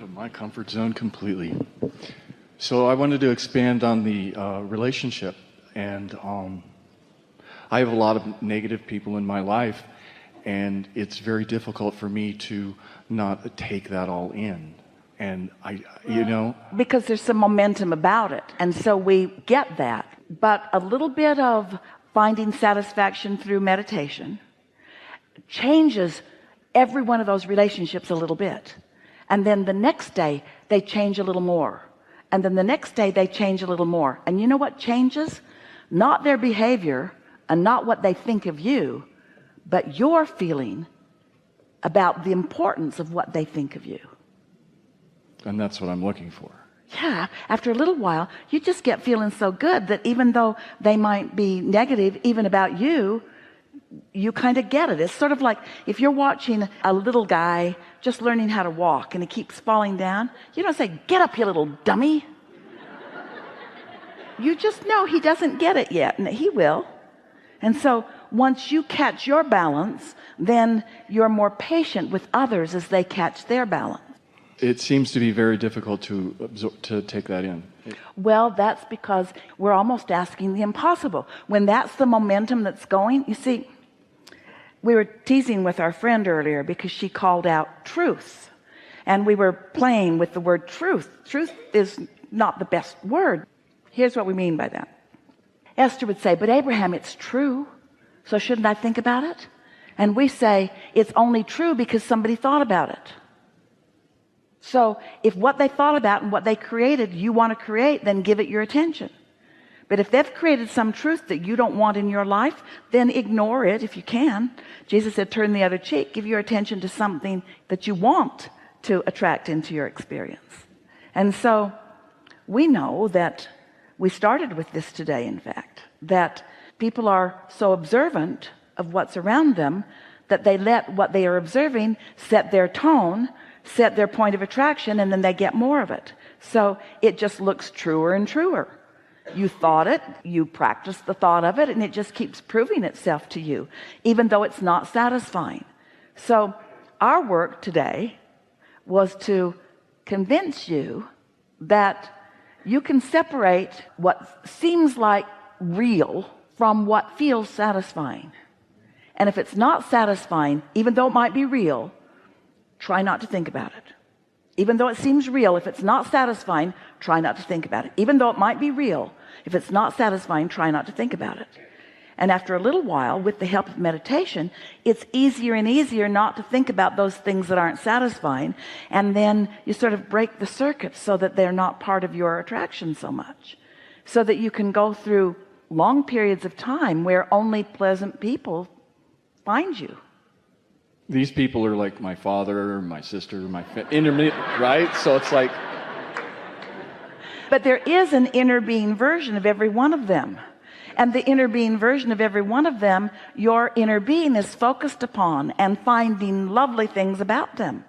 out of my comfort zone completely. So I wanted to expand on the relationship, and I have a lot of negative people in my life, and it's very difficult for me to not take that all in. And because there's some momentum about it, and so we get that. But a little bit of finding satisfaction through meditation changes every one of those relationships a little bit, and then the next day they change a little more, and then the next day they change a little more. And you know what changes? Not their behavior and not what they think of you, but your feeling about the importance of what they think of you. And that's what I'm looking for. Yeah, after a little while you just get feeling so good that even though they might be negative even about you, you kind of get it. It's sort of like if you're watching a little guy just learning how to walk and he keeps falling down, you don't say, "Get up, you little dummy." You just know he doesn't get it yet, and he will. And so once you catch your balance, then you're more patient with others as they catch their balance. It seems to be very difficult to absorb, to take that in. Well, that's because we're almost asking the impossible. When that's the momentum that's going, you see, we were teasing with our friend earlier because she called out truth, and we were playing with the word truth. Truth is not the best word. Here's what we mean by that. Esther would say, "But Abraham, it's true, so shouldn't I think about it?" And we say, "It's only true because somebody thought about it." So if what they thought about and what they created you want to create, then give it your attention. But if they've created some truth that you don't want in your life, then ignore it if you can. Jesus said, turn the other cheek. Give your attention to something that you want to attract into your experience. And so we know that we started with this today, in fact, that people are so observant of what's around them that they let what they are observing set their tone, set their point of attraction, and then they get more of it. So it just looks truer and truer. You thought it, you practiced the thought of it, and it just keeps proving itself to you, even though it's not satisfying. So our work today was to convince you that you can separate what seems like real from what feels satisfying. And if it's not satisfying, even though it might be real, try not to think about it. Even though it seems real, if it's not satisfying, try not to think about it. Even though it might be real, if it's not satisfying, try not to think about it. And after a little while, with the help of meditation, it's easier and easier not to think about those things that aren't satisfying. And then you sort of break the circuit so that they're not part of your attraction so much, so that you can go through long periods of time where only pleasant people find you. These people are like my father, my sister, my intermediate, right? So it's like. But there is an inner being version of every one of them. And the inner being version of every one of them, your inner being is focused upon and finding lovely things about them.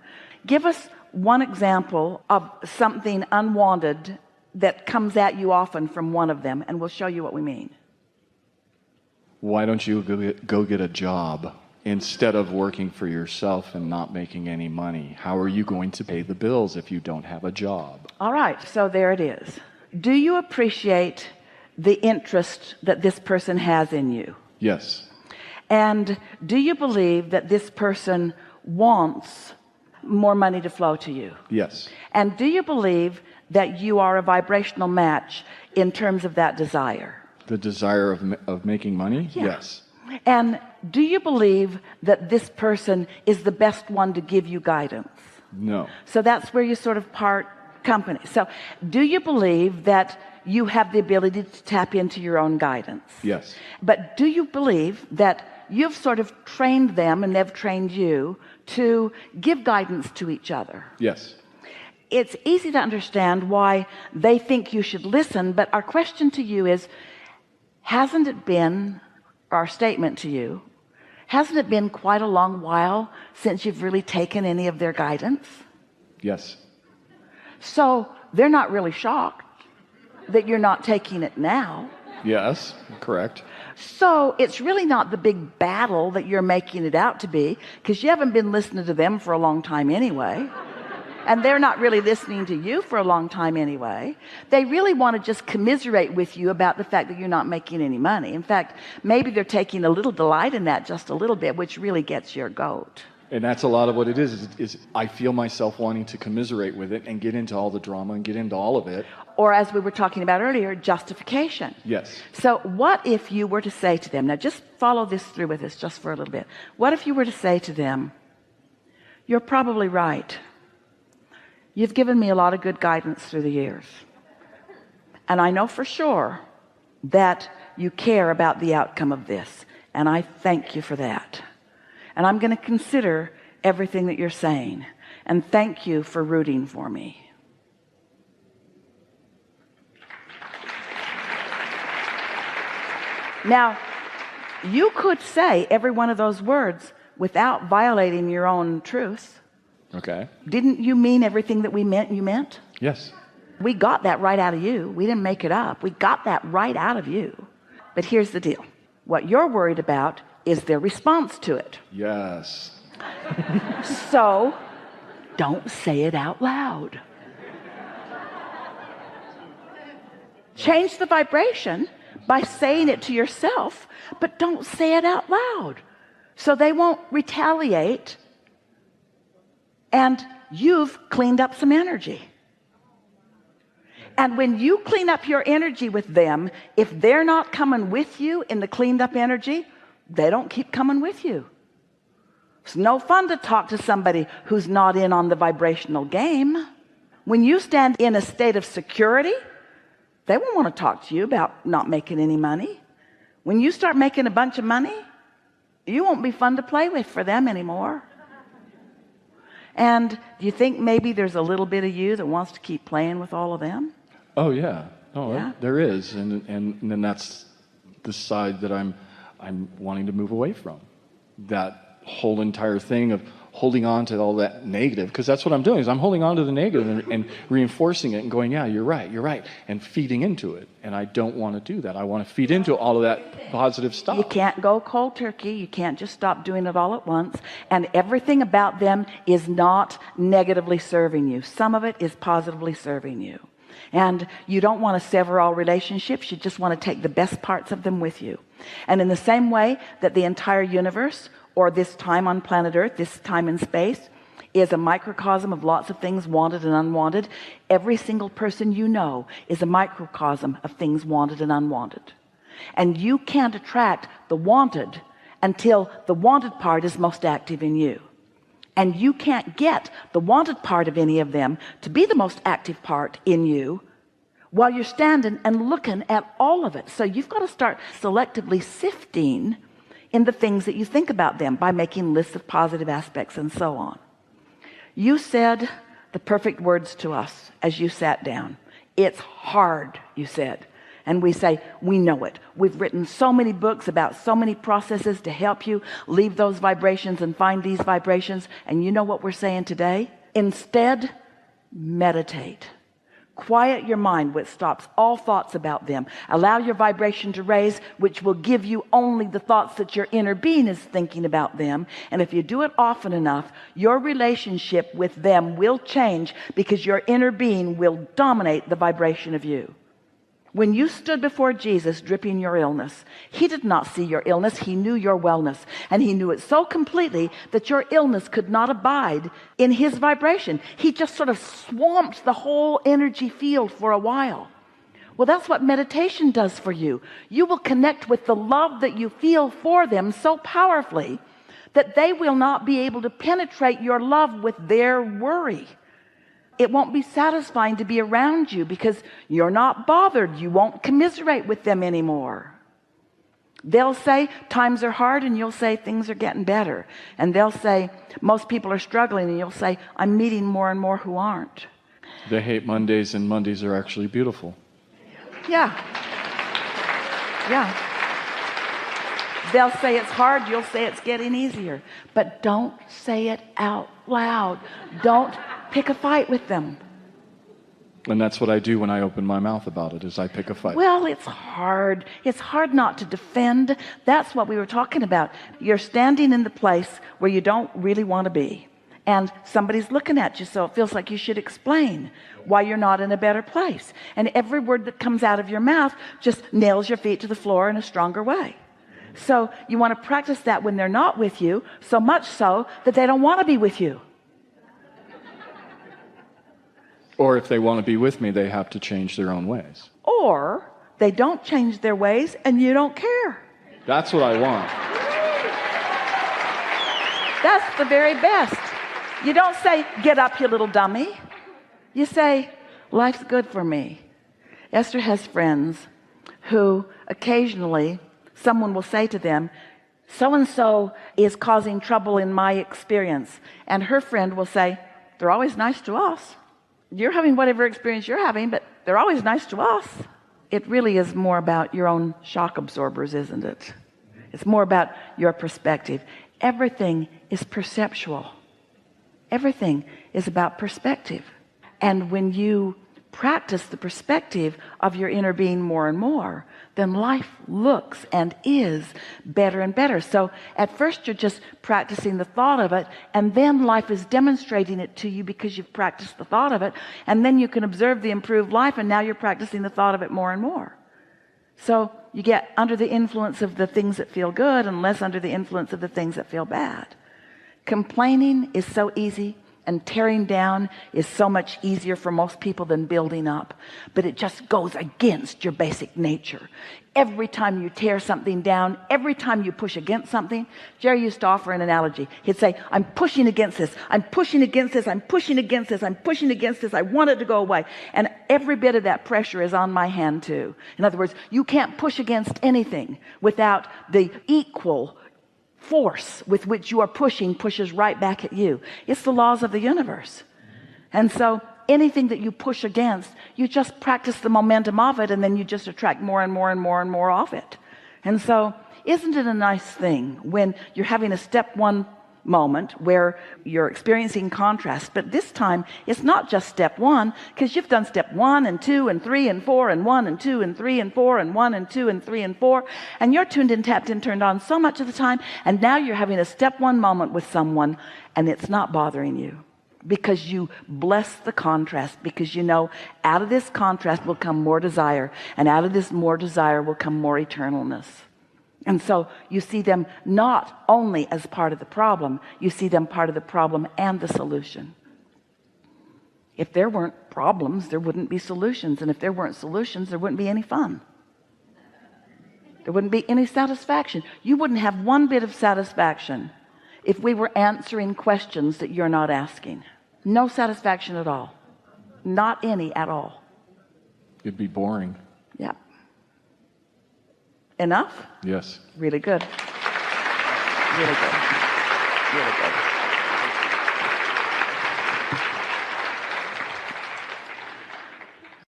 Give us one example of something unwanted that comes at you often from one of them, and we'll show you what we mean. Why don't you go get a job instead of working for yourself and not making any money? How are you going to pay the bills if you don't have a job? All right, so there it is. Do you appreciate the interest that this person has in you? Yes. And do you believe that this person wants more money to flow to you? Yes. And do you believe that you are a vibrational match in terms of that desire? The desire of making money? Yeah. Yes. And do you believe that this person is the best one to give you guidance? No. So that's where you sort of part company. So do you believe that you have the ability to tap into your own guidance? Yes. But do you believe that you've sort of trained them and they've trained you to give guidance to each other? Yes. It's easy to understand why they think you should listen, but our question to you is, hasn't it been, our statement to you, hasn't it been quite a long while since you've really taken any of their guidance? Yes. So they're not really shocked that you're not taking it now. Yes, correct. So it's really not the big battle that you're making it out to be, because you haven't been listening to them for a long time anyway. And they're not really listening to you for a long time anyway. They really want to just commiserate with you about the fact that you're not making any money. In fact, maybe they're taking a little delight in that, just a little bit, which really gets your goat. And that's a lot of what it is I feel myself wanting to commiserate with it and get into all the drama and get into all of it. Or as we were talking about earlier, justification. Yes. So what if you were to say to them, now just follow this through with us just for a little bit. What if you were to say to them, you're probably right. You've given me a lot of good guidance through the years. And I know for sure that you care about the outcome of this. And I thank you for that. And I'm going to consider everything that you're saying. And thank you for rooting for me. Now, you could say every one of those words without violating your own truth. Okay. Didn't you mean everything that we meant you meant? Yes. We got that right out of you. We didn't make it up. We got that right out of you. But here's the deal. What you're worried about is their response to it. Yes. So don't say it out loud. Change the vibration by saying it to yourself, but don't say it out loud. So they won't retaliate. And you've cleaned up some energy. And when you clean up your energy with them, if they're not coming with you in the cleaned up energy, they don't keep coming with you. It's no fun to talk to somebody who's not in on the vibrational game. When you stand in a state of security, they won't want to talk to you about not making any money. When you start making a bunch of money, you won't be fun to play with for them anymore. And do you think maybe there's a little bit of you that wants to keep playing with all of them? Oh yeah. Oh, Yeah. there is, and then that's the side that I'm wanting to move away from. That whole entire thing of holding on to all that negative, because that's what I'm doing. Is I'm holding on to the negative and reinforcing it and going, yeah, you're right, and feeding into it. And I don't want to do that. I want to feed into all of that positive stuff. You can't go cold turkey. You can't just stop doing it all at once. And everything about them is not negatively serving you. Some of it is positively serving you. And you don't want to sever all relationships. You just want to take the best parts of them with you. And in the same way that the entire universe, or this time on planet Earth, this time in space, is a microcosm of lots of things wanted and unwanted, every single person you know is a microcosm of things wanted and unwanted. And you can't attract the wanted until the wanted part is most active in you. And you can't get the wanted part of any of them to be the most active part in you while you're standing and looking at all of it. So you've got to start selectively sifting in the things that you think about them by making lists of positive aspects and so on. You said the perfect words to us as you sat down. It's hard, you said. And we say, we know it. We've written so many books about so many processes to help you leave those vibrations and find these vibrations. And you know what we're saying today? Instead, meditate. Quiet your mind, which stops all thoughts about them. Allow your vibration to raise, which will give you only the thoughts that your inner being is thinking about them. And if you do it often enough, your relationship with them will change, because your inner being will dominate the vibration of you. When you stood before Jesus dripping your illness, he did not see your illness. He knew your wellness, and he knew it so completely that your illness could not abide in his vibration. He just sort of swamped the whole energy field for a while. Well, that's what meditation does for you. You will connect with the love that you feel for them so powerfully that they will not be able to penetrate your love with their worry. It won't be satisfying to be around you because you're not bothered. You won't commiserate with them anymore. They'll say times are hard, and you'll say things are getting better. And they'll say most people are struggling, and you'll say I'm meeting more and more who aren't. They hate Mondays, and Mondays are actually beautiful. Yeah. They'll say it's hard, you'll say it's getting easier. But don't say it out loud. Don't pick a fight with them. And that's what I do when I open my mouth about it, is I pick a fight. Well, it's hard. It's hard not to defend. That's what we were talking about. You're standing in the place where you don't really want to be. and somebody's looking at you, so it feels like you should explain why you're not in a better place, and every word that comes out of your mouth just nails your feet to the floor in a stronger way. So you want to practice that when they're not with you, so much so that they don't want to be with you. Or if they want to be with me, they have to change their own ways. Or they don't change their ways and you don't care. That's what I want. That's the very best. You don't say, get up, you little dummy. You say, life's good for me. Esther has friends who occasionally someone will say to them, so-and-so is causing trouble in my experience. And her friend will say, they're always nice to us. You're having whatever experience you're having, but they're always nice to us. It really is more about your own shock absorbers, isn't it? It's more about your perspective. Everything is perceptual. Everything is about perspective. And when you practice the perspective of your inner being more and more, then life looks and is better and better. So at first you're just practicing the thought of it, and then life is demonstrating it to you because you've practiced the thought of it, and then you can observe the improved life, and now you're practicing the thought of it more and more. So you get under the influence of the things that feel good and less under the influence of the things that feel bad. Complaining is so easy, and tearing down is so much easier for most people than building up, but it just goes against your basic nature. Every time you tear something down, every time you push against something, Jerry used to offer an analogy. He'd say, I'm pushing against this, I'm pushing against this, I'm pushing against this, I'm pushing against this, I want it to go away, and every bit of that pressure is on my hand too. In other words, you can't push against anything without the equal force with which you are pushing pushes right back at you. It's the laws of the universe. And so anything that you push against, you just practice the momentum of it, and then you just attract more and more and more and more of it. And so isn't it a nice thing when you're having a step one moment where you're experiencing contrast, but this time it's not just step one, because you've done step 1 and 2 and 3 and 4 and 1 and 2 and 3 and 4 and 1 and 2 and 3 and 4, and you're tuned in, tapped in, turned on so much of the time, and now you're having a step one moment with someone, and it's not bothering you because you bless the contrast, because you know out of this contrast will come more desire, and out of this more desire will come more eternalness. And so you see them not only as part of the problem, you see them part of the problem and the solution. If there weren't problems, there wouldn't be solutions. And if there weren't solutions, there wouldn't be any fun. There wouldn't be any satisfaction. You wouldn't have one bit of satisfaction if we were answering questions that you're not asking. No satisfaction at all. Not any at all. It'd be boring. Yeah. Enough? Yes. Really good. Really good. Really good.